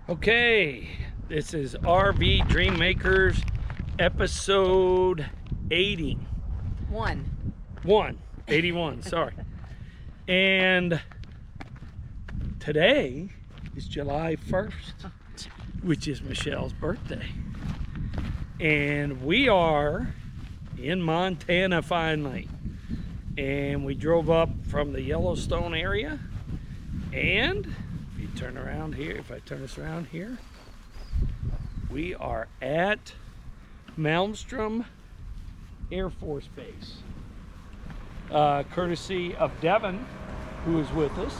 Okay, this is RV Dream Makers episode 81, sorry. And today is July 1st, which is Michelle's birthday. And we are in Montana finally. And we drove up from the Yellowstone area, and if you turn around here, if I turn us around here, we are at Malmstrom Air Force Base, courtesy of Devin, who is with us,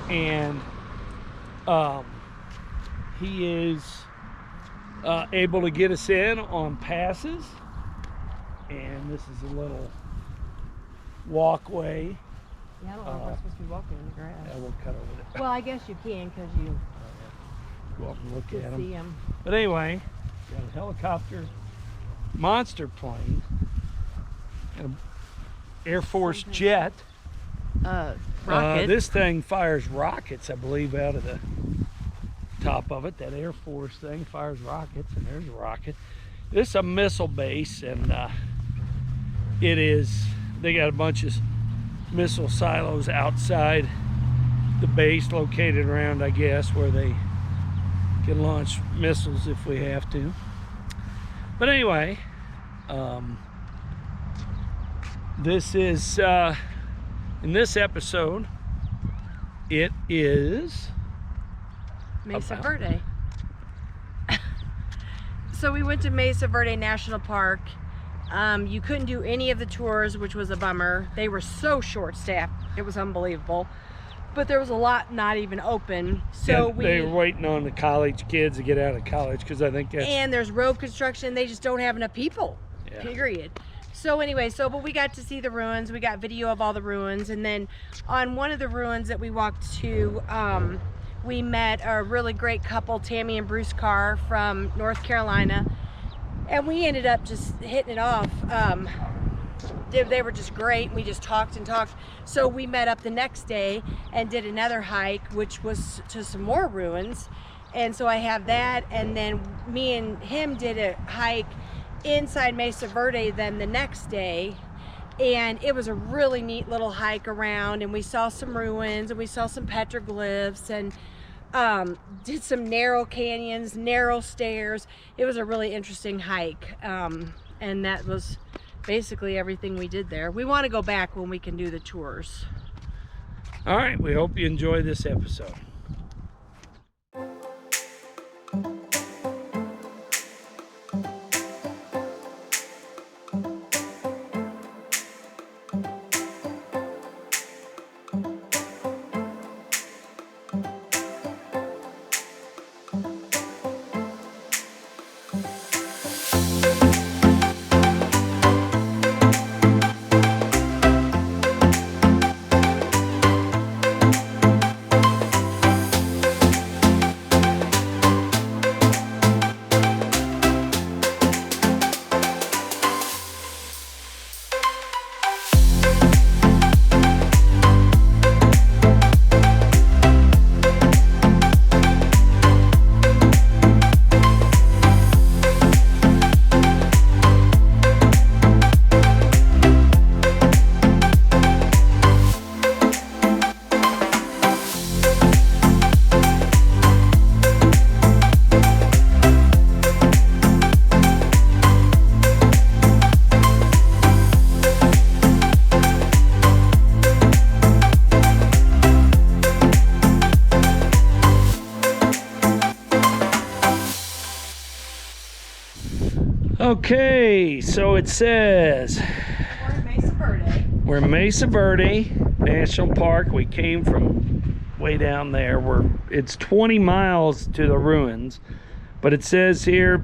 and he is able to get us in on passes. And this is a little walkway. Yeah, I don't know if we're supposed to be walking in the grass. Yeah, we'll cut over there. Well, I guess you can because you Go up and look can at see them. them. But anyway, got a helicopter, monster plane, and an Air Force jet. Rocket. This thing fires rockets, I believe, out of the top of it. That Air Force thing fires rockets, and there's a rocket. This is a missile base, and they got a bunch of missile silos outside the base, located around, I guess, where they can launch missiles if we have to. But anyway, this is in this episode, it is Mesa Verde. So we went to Mesa Verde National Park. You couldn't do any of the tours, which was a bummer. They were so short-staffed, it was unbelievable. But there was a lot not even open. So they were waiting on the college kids to get out of college, because I think that's... And there's road construction, they just don't have enough people, period. So anyway, but we got to see the ruins. We got video of all the ruins. And then on one of the ruins that we walked to, we met a really great couple, Tammy and Bruce Carr from North Carolina. And we ended up just hitting it off. They were just great. We just talked and talked. So we met up the next day and did another hike, which was to some more ruins. And so I have that. And then me and him did a hike inside Mesa Verde then the next day. And it was a really neat little hike around. And we saw some ruins and we saw some petroglyphs and did some narrow canyons, narrow stairs. It was a really interesting hike, and that was basically everything we did there. We want to go back when we can do the tours. All right, we hope you enjoy this episode. Okay, so it says we're in Mesa Verde National Park. We came from way down there. It's 20 miles to the ruins, but it says here,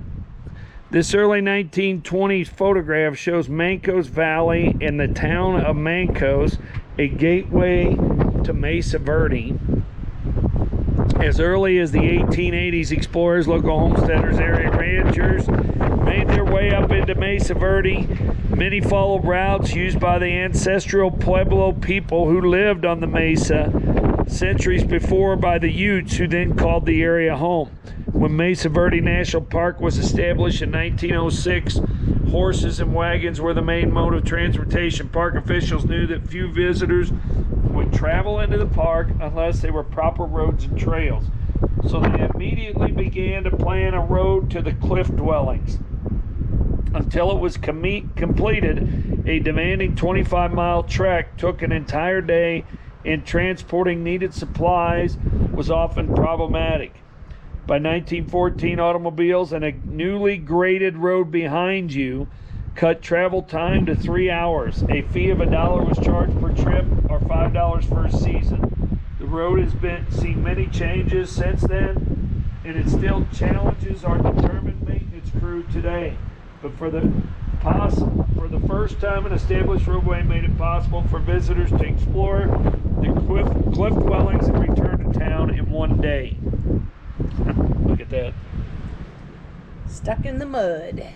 this early 1920s photograph shows Mancos Valley and the town of Mancos, a gateway to Mesa Verde. As early as the 1880s, explorers, local homesteaders, area ranchers made their way up into Mesa Verde. Many followed routes used by the ancestral Pueblo people who lived on the Mesa. centuries before by the Utes, who then called the area home. When Mesa Verde National Park was established in 1906, horses and wagons were the main mode of transportation. Park officials knew that few visitors would travel into the park unless they were proper roads and trails. So they immediately began to plan a road to the cliff dwellings. Until it was completed, a demanding 25-mile trek took an entire day, and transporting needed supplies was often problematic. By 1914, automobiles and a newly graded road behind you cut travel time to 3 hours. A fee of $1 was charged per trip, or $5 for a season. The road has seen many changes since then, and it still challenges our determined maintenance crew today. But for the first time, an established roadway made it possible for visitors to explore the cliff dwellings and return to town in one day. Look at that. Stuck in the mud.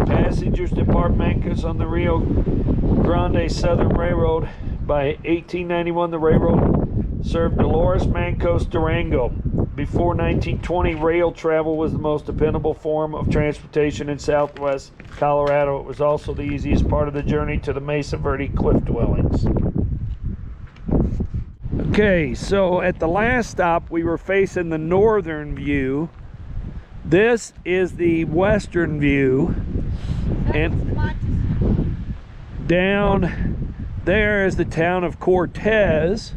Passengers departmentos on the Rio Grande Southern Railroad. By 1891, the railroad served Dolores, Mancos, Durango. Before 1920, rail travel was the most dependable form of transportation in southwest Colorado. It was also the easiest part of the journey to the Mesa Verde cliff dwellings. Okay, so at the last stop, we were facing the northern view. This is the western view. And down there is the town of Cortez,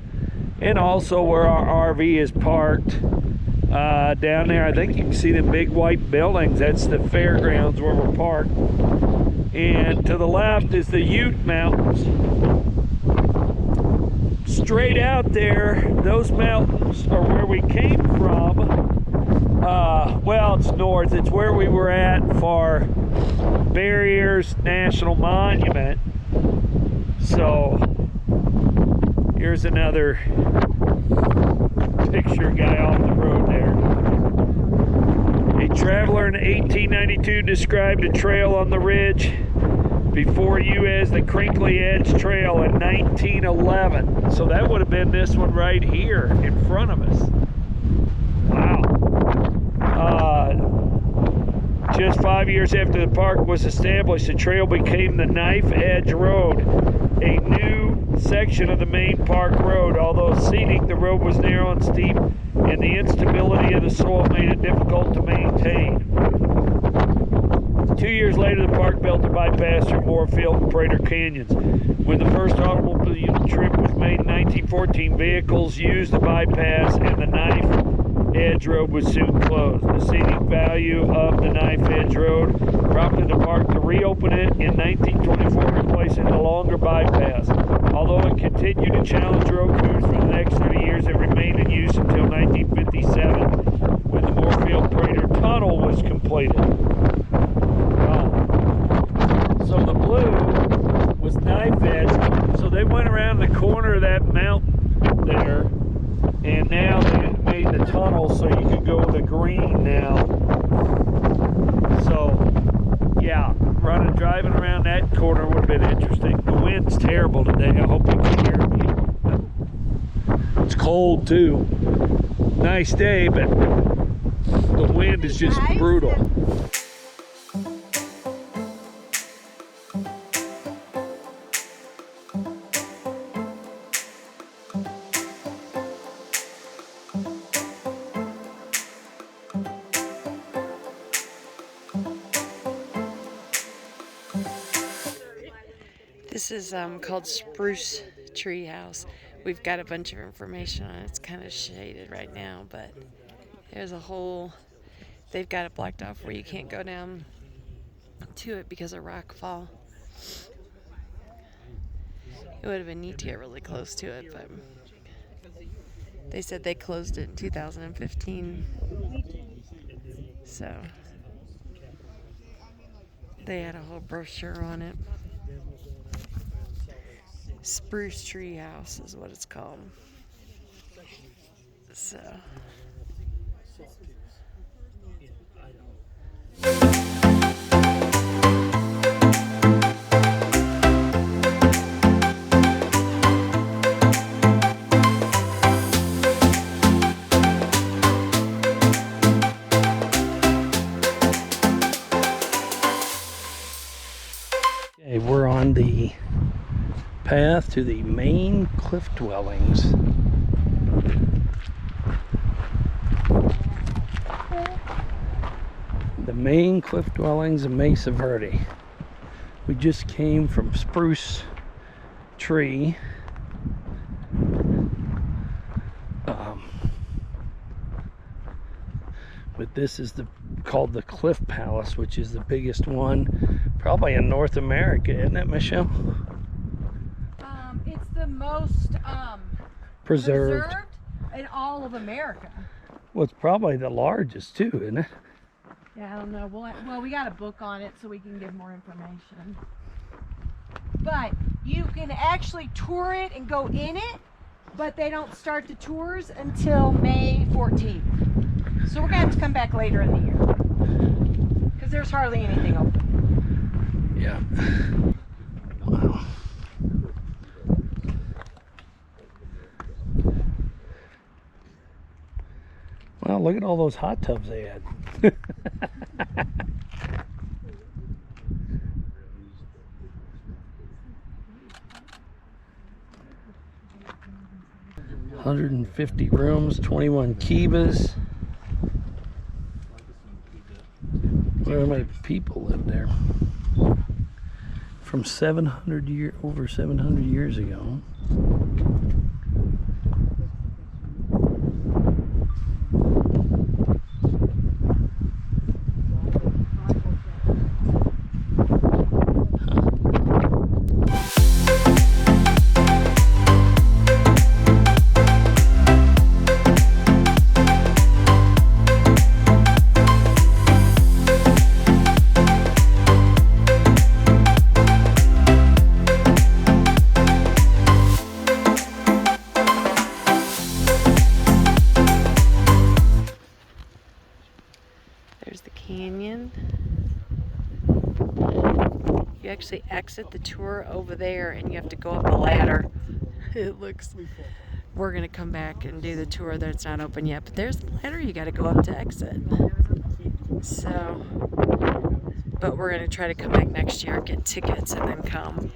and also where our RV is parked. Down there, I think you can see the big white buildings. That's the fairgrounds where we're parked. And to the left is the Ute Mountains. Straight out there, those mountains are where we came from. Well, it's north. It's where we were at for Barriers National Monument. So here's another picture guy off the road there. A traveler in 1892 described a trail on the ridge before you as the Crinkly Edge Trail in 1911. So that would have been this one right here in front of us. Wow. Just 5 years after the park was established, the trail became the Knife Edge Road, a new section of the main park road. Although scenic, the road was narrow and steep, and the instability of the soil made it difficult to maintain. 2 years later, the park built a bypass through Moorfield and Prater Canyons. When the first automobile trip was made in 1914, vehicles used the bypass, and the Knife Edge Road was soon closed. The scenic value of the Knife Edge Road prompted the park to reopen it in 1924, replacing the longer bypass. Although it continued to challenge road crews for the next 30 years, it remained in use until 1957, when the Moorfield-Prater Tunnel was completed. So the blue was Knife Edge. So they went around the corner of that mountain there, and now they made the tunnel so you could go the green now. So yeah, driving around that corner would have been interesting. The wind's terrible today. I hope you can hear me. It's cold too. Nice day, but the wind is just brutal. This is called Spruce Tree House. We've got a bunch of information on it. It's kind of shaded right now, but there's a whole, they've got it blocked off where you can't go down to it because of rock fall. It would have been neat to get really close to it, but they said they closed it in 2015. So they had a whole brochure on it. Spruce Tree House is what it's called. So find the path to the main cliff dwellings. The main cliff dwellings of Mesa Verde. We just came from Spruce Tree. But this is called the Cliff Palace, which is the biggest one probably in North America, isn't it, Michelle? It's the most preserved in all of America. Well, it's probably the largest too, isn't it? Yeah, I don't know. Well, we got a book on it so we can give more information. But you can actually tour it and go in it, but they don't start the tours until May 14th. So we're going to have to come back later in the year because there's hardly anything open. Yeah. Wow. Wow, look at all those hot tubs they had. 150 rooms, 21 kivas. How many people live there? From over 700 years ago. There's the canyon. You actually exit the tour over there and you have to go up a ladder. It looks... We're going to come back and do the tour that's not open yet, but there's the ladder you got to go up to exit. So, but we're going to try to come back next year, get tickets, and then come.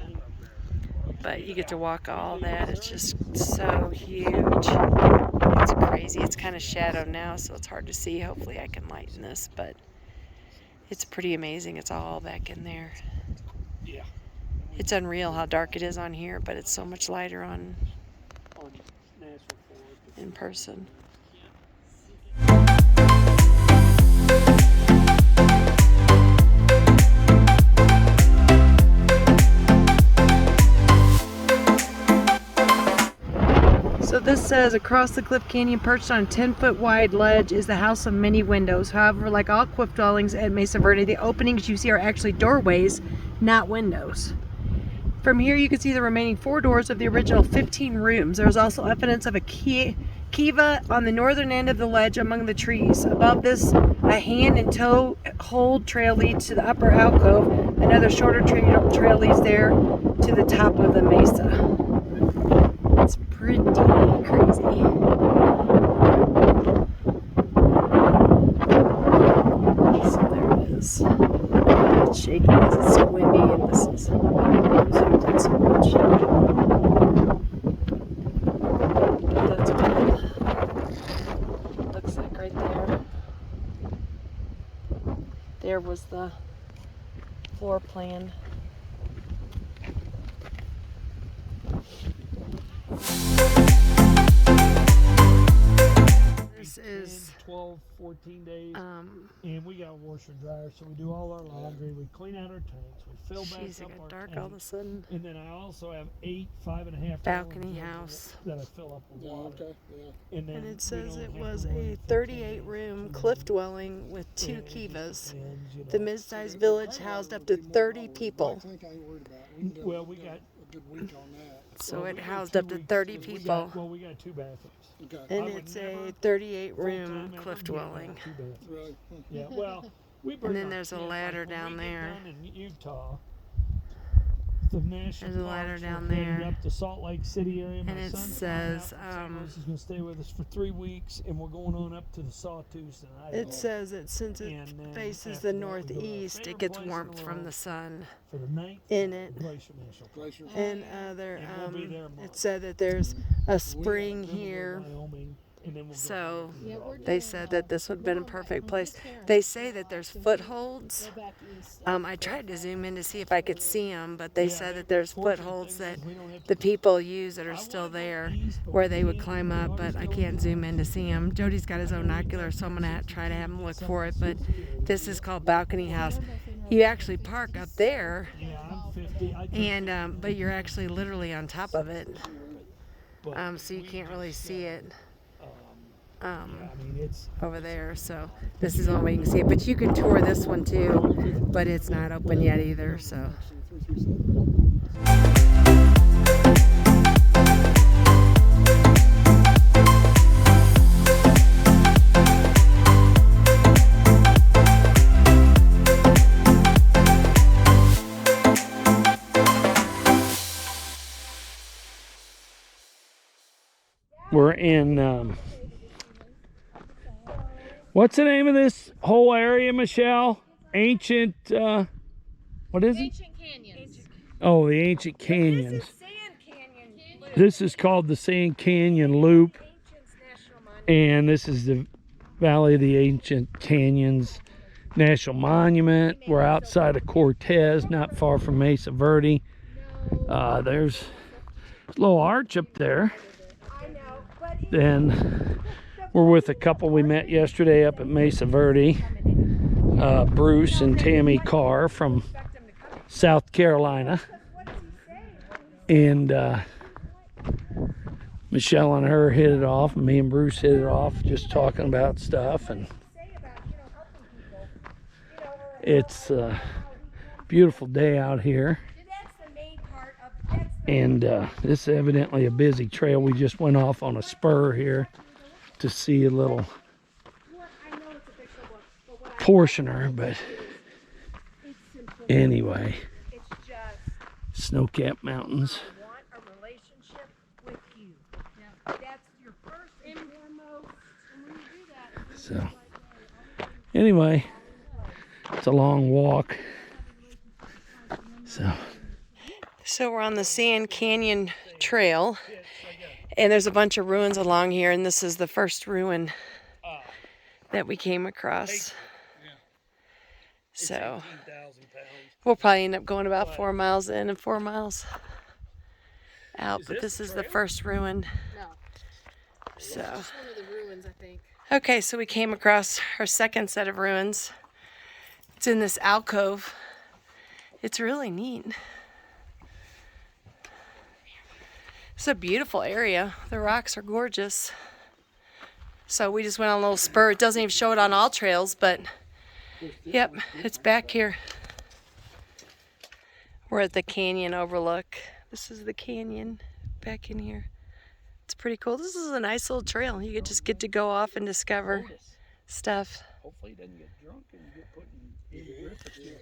But you get to walk all that. It's just so huge. It's crazy. It's kind of shadowed now, so it's hard to see. Hopefully I can lighten this, but it's pretty amazing. It's all back in there. Yeah. It's unreal how dark it is on here, but it's so much lighter in person. So this says, across the cliff canyon, perched on a 10-foot wide ledge, is the house of many windows. However, like all cliff dwellings at Mesa Verde, the openings you see are actually doorways, not windows. From here you can see the remaining 4 doors of the original 15 rooms. There is also evidence of a kiva on the northern end of the ledge among the trees. Above this, a hand and toe hold trail leads to the upper alcove. Another shorter trail leads there to the top of the mesa. It's pretty crazy. So there it is. It's shaking because it's so windy and this is zoomed in so much. But that's what it looks like right there. There was the floor plan. This is 12, 14 days, and we got a washer and dryer, so we do all our laundry, we clean out our tanks, we fill back Jeez, up it got our dark tanks, all of a sudden. and then I also have 8 5.5 Balcony house. that I fill up with water. And then It says it was a 38-room cliff dwelling with 2 kivas. The mid-sized village housed up to 30 people. Well, we got a good week on that. So it housed up to 30 people. We got 2 bathrooms. And it's a 38-room cliff dwelling. Yeah, well, And then there's a ladder down there. In Utah, the national There's a ladder parks. down We're headed there. up to Salt Lake City area. And My it son's says, he's going to stay with us for 3 weeks, and we're going on up to the Sawtooth in Idaho. it says that since it faces the northeast, it gets warmth from the sun for the night in it. And it said that there's a spring here. So they said that this would have been a perfect place. They say that there's footholds. I tried to zoom in to see if I could see them, but they said that there's footholds that the people use that are still there where they would climb up, but I can't zoom in to see them. Jody's got his own binocular, so I'm going to try to have him look for it, but this is called Balcony House. You actually park up there, and but you're actually literally on top of it, so you can't really see it. Over there, so this is the only way you can see it, but you can tour this one too, but it's not open yet either, so. We're in what's the name of this whole area, Michelle? Ancient, what is it? Ancient Canyons. Oh, the Ancient Canyons. This is Sand Canyon Loop. This is called the Sand Canyon Loop. And this is the Valley of the Ancient Canyons National Monument. We're outside of Cortez, not far from Mesa Verde. There's a little arch up there. Then we're with a couple we met yesterday up at Mesa Verde, Bruce and Tammy Carr from South Carolina, and Michelle and her hit it off, and me and Bruce hit it off, just talking about stuff. And it's a beautiful day out here. And this is evidently a busy trail. We just went off on a spur here to see a little portioner, but anyway, snow-capped mountains. So anyway, it's a long walk. So we're on the Sand Canyon Trail, and there's a bunch of ruins along here, and this is the first ruin that we came across. So we'll probably end up going about 4 miles in and 4 miles out, but this is the first ruin. So okay, so we came across our second set of ruins. It's in this alcove. It's really neat. It's a beautiful area. The rocks are gorgeous. So we just went on a little spur. It doesn't even show it on all trails, but yep, it's back here. We're at the canyon overlook. This is the canyon back in here. It's pretty cool. This is a nice little trail. You could just get to go off and discover stuff. Hopefully he doesn't get drunk and get put in the griffin.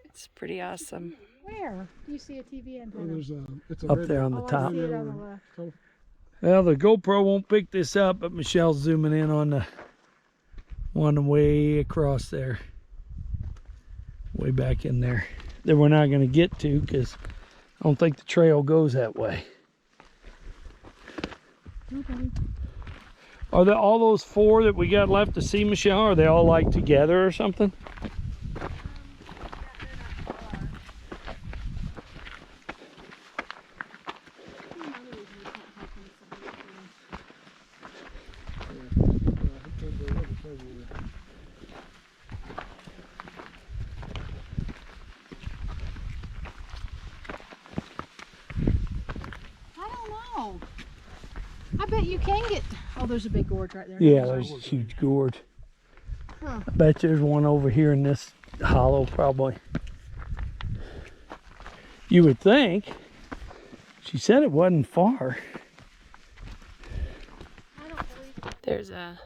It's pretty awesome. Where? Do you see a TV antenna? It's up there on the top. I see it on the left. Well, the GoPro won't pick this up, but Michelle's zooming in on the one way across there. Way back in there. That we're not going to get to because I don't think the trail goes that way. Okay. Are there all those 4 that we got left to see, Michelle? Are they all like together or something? I bet you can get. Oh, there's a big gorge right there. Yeah, there's a huge gorge. Huh. I bet there's one over here in this hollow, probably. You would think. She said it wasn't far. There's a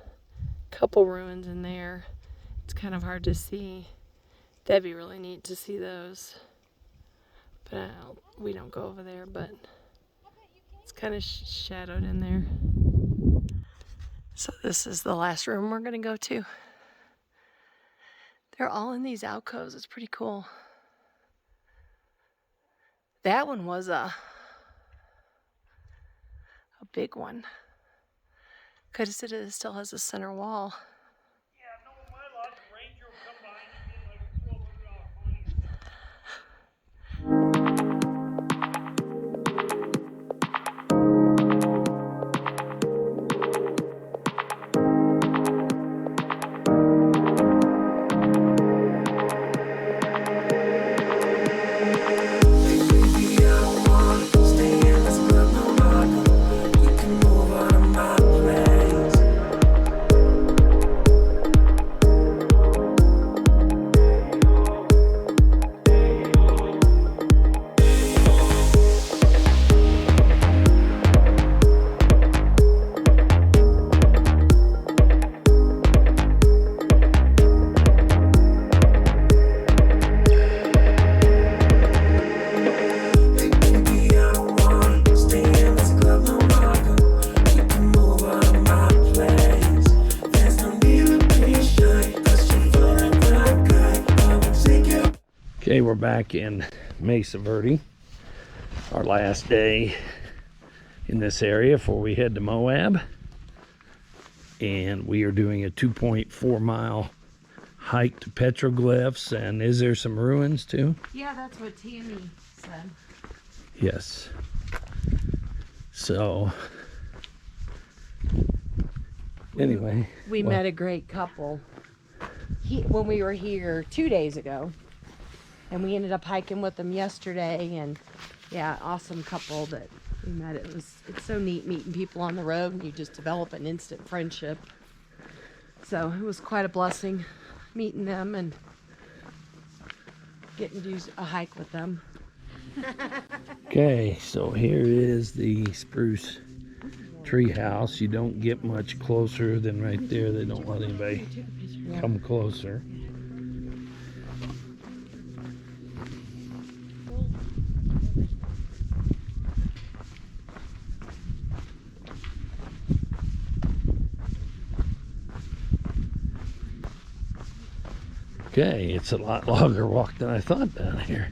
couple ruins in there. It's kind of hard to see. That'd be really neat to see those. We don't go over there, but it's kind of shadowed in there. So this is the last room we're gonna go to. They're all in these alcoves. It's pretty cool. That one was a big one. Could have said it still has a center wall. Okay, we're back in Mesa Verde, our last day in this area before we head to Moab. And we are doing a 2.4 mile hike to petroglyphs. And is there some ruins too? Yeah, that's what Tammy said. Yes. So, anyway. We met a great couple when we were here 2 days ago. And we ended up hiking with them yesterday, and yeah, awesome couple that we met. It's so neat meeting people on the road, and you just develop an instant friendship. So it was quite a blessing meeting them and getting to do a hike with them. Okay, so here is the spruce tree house. You don't get much closer than right there. They don't let anybody come closer. Okay, it's a lot longer walk than I thought down here.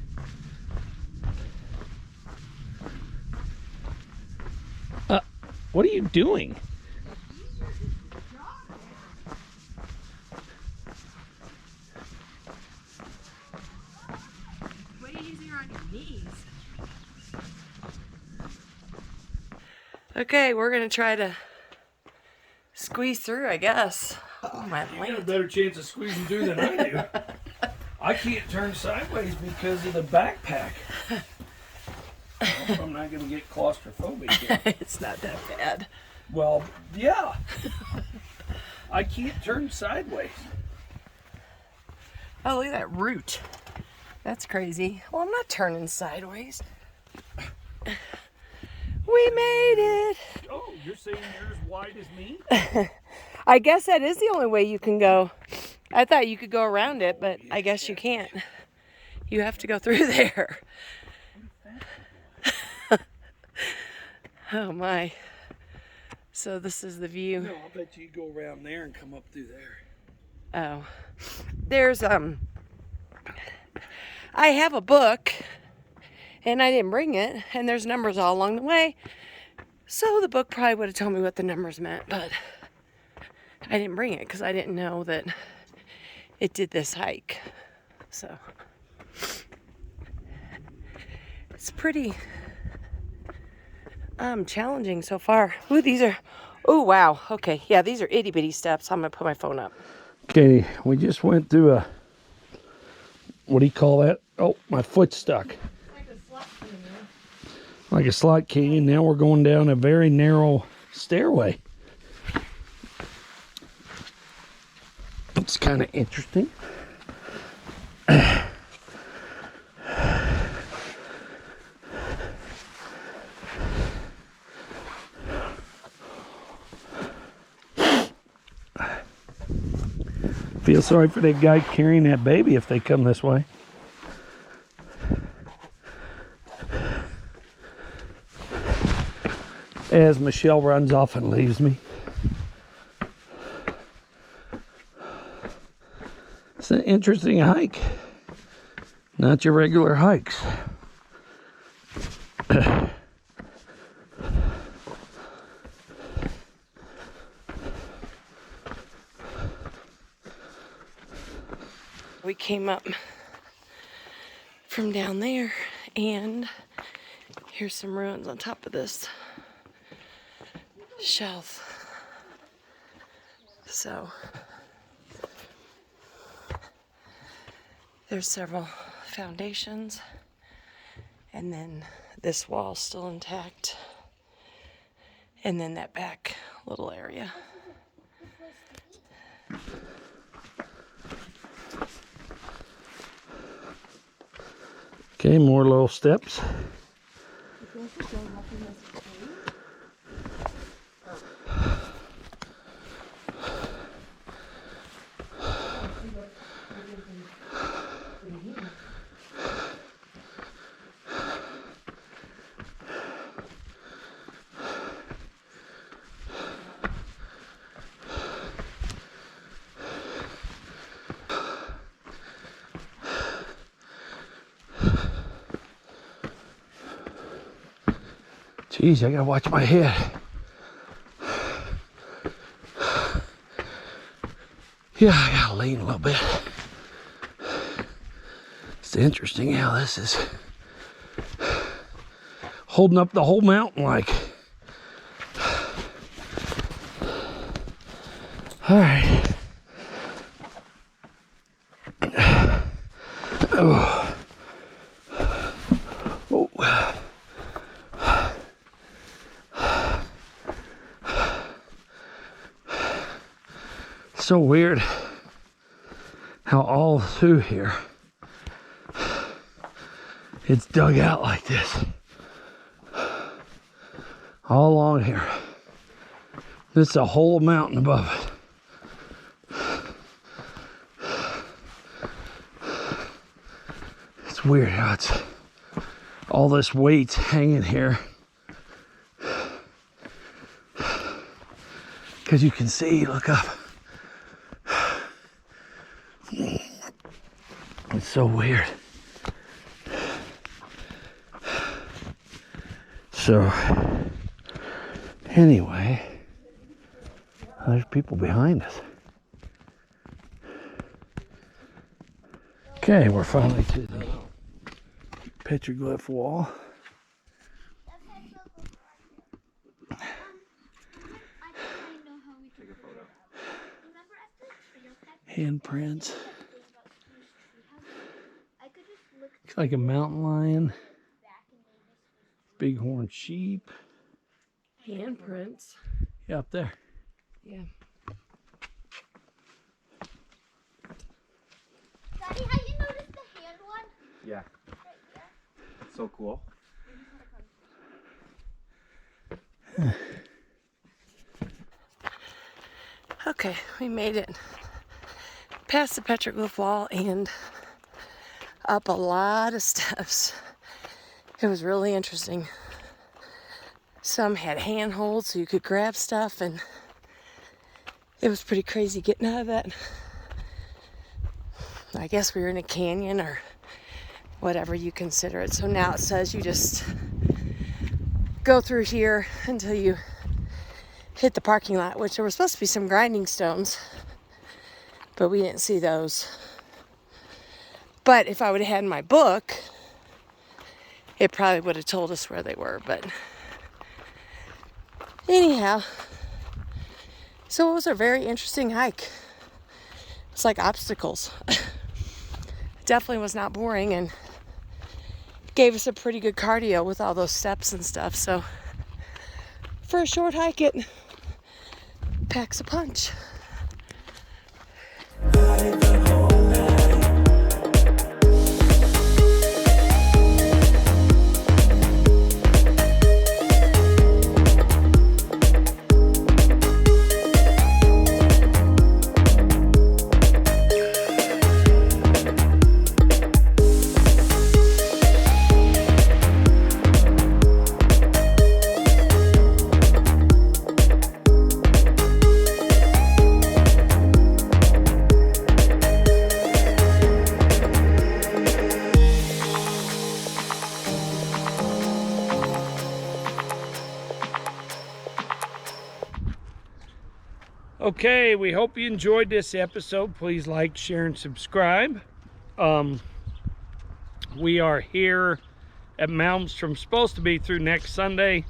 What are you doing? What are you using on your knees? Okay, we're gonna try to squeeze through, I guess. Oh my You got a better chance of squeezing through than I do. I can't turn sideways because of the backpack. I hope I'm not going to get claustrophobic here. It's not that bad. Well, yeah. I can't turn sideways. Oh, look at that root. That's crazy. Well, I'm not turning sideways. We made it. Oh, you're saying you're as wide as me? I guess that is the only way you can go. I thought you could go around it, but I guess you can't. You have to go through there. Oh my. So this is the view. No, I'll bet you go around there and come up through there. Oh. There's I have a book and I didn't bring it, and there's numbers all along the way. So the book probably would have told me what the numbers meant, but I didn't bring it because I didn't know that it did this hike. So it's pretty challenging so far. Ooh, these are, oh wow, okay, yeah, these are itty bitty steps. I'm gonna put my phone up. Okay, we just went through a, what do you call that? Oh, my foot's stuck. Like a slot canyon. Now we're going down a very narrow stairway. It's kind of interesting. Feel sorry for that guy carrying that baby if they come this way. as Michelle runs off and leaves me. It's an interesting hike. Not your regular hikes. We came up from down there, and here's some ruins on top of this shelf. So there's several foundations, and then this wall still intact, and then that back little area. Okay, more little steps. Jeez, I gotta watch my head. Yeah, I gotta lean a little bit. It's interesting how this is holding up the whole mountain like. All right. Oh. Oh. So weird how all through here it's dug out like this. All along here. This is a whole mountain above it. It's weird how it's all this weight's hanging here. Because you can see, look up. It's so weird. So, anyway, there's people behind us. Okay, we're finally to the petroglyph wall. Handprints. Looks like a mountain lion. Bighorn sheep. Handprints. Yeah, up there. Yeah. Daddy, have you noticed the hand one? Yeah. Right there. So cool. Okay, we made it past the petroglyph wall and up a lot of steps. It was really interesting. Some had handholds so you could grab stuff, and it was pretty crazy getting out of that. I guess we were in a canyon or whatever you consider it. So now it says you just go through here until you hit the parking lot, which there were supposed to be some grinding stones, but we didn't see those. But if I would have had my book, it probably would have told us where they were. But anyhow, so it was a very interesting hike. It's like obstacles. Definitely was not boring, and gave us a pretty good cardio with all those steps and stuff. So for a short hike, it packs a punch. Okay, we hope you enjoyed this episode. Please like, share, and subscribe. We are here at Malmstrom, supposed to be through next Sunday,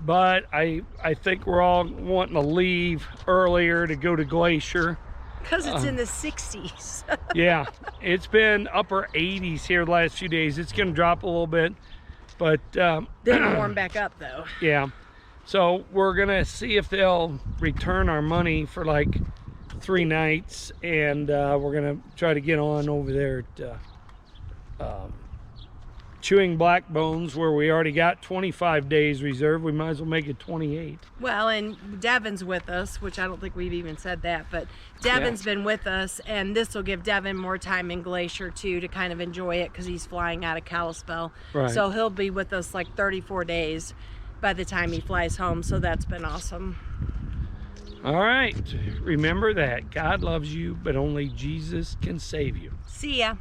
but I think we're all wanting to leave earlier to go to Glacier. Because it's in the 60s. Yeah, it's been upper 80s here the last few days. It's going to drop a little bit, but Then warm back up though. yeah. So we're going to see if they'll return our money for like 3 nights, and we're going to try to get on over there at Chewing Black Bones, where we already got 25 days reserved. We might as well make it 28. Well, and Devin's with us, which I don't think we've even said that, but Devin's been with us, and this will give Devin more time in Glacier too to kind of enjoy it because he's flying out of Kalispell. Right. So he'll be with us like 34 days by the time he flies home, so that's been awesome. All right, remember that God loves you, but only Jesus can save you. See ya.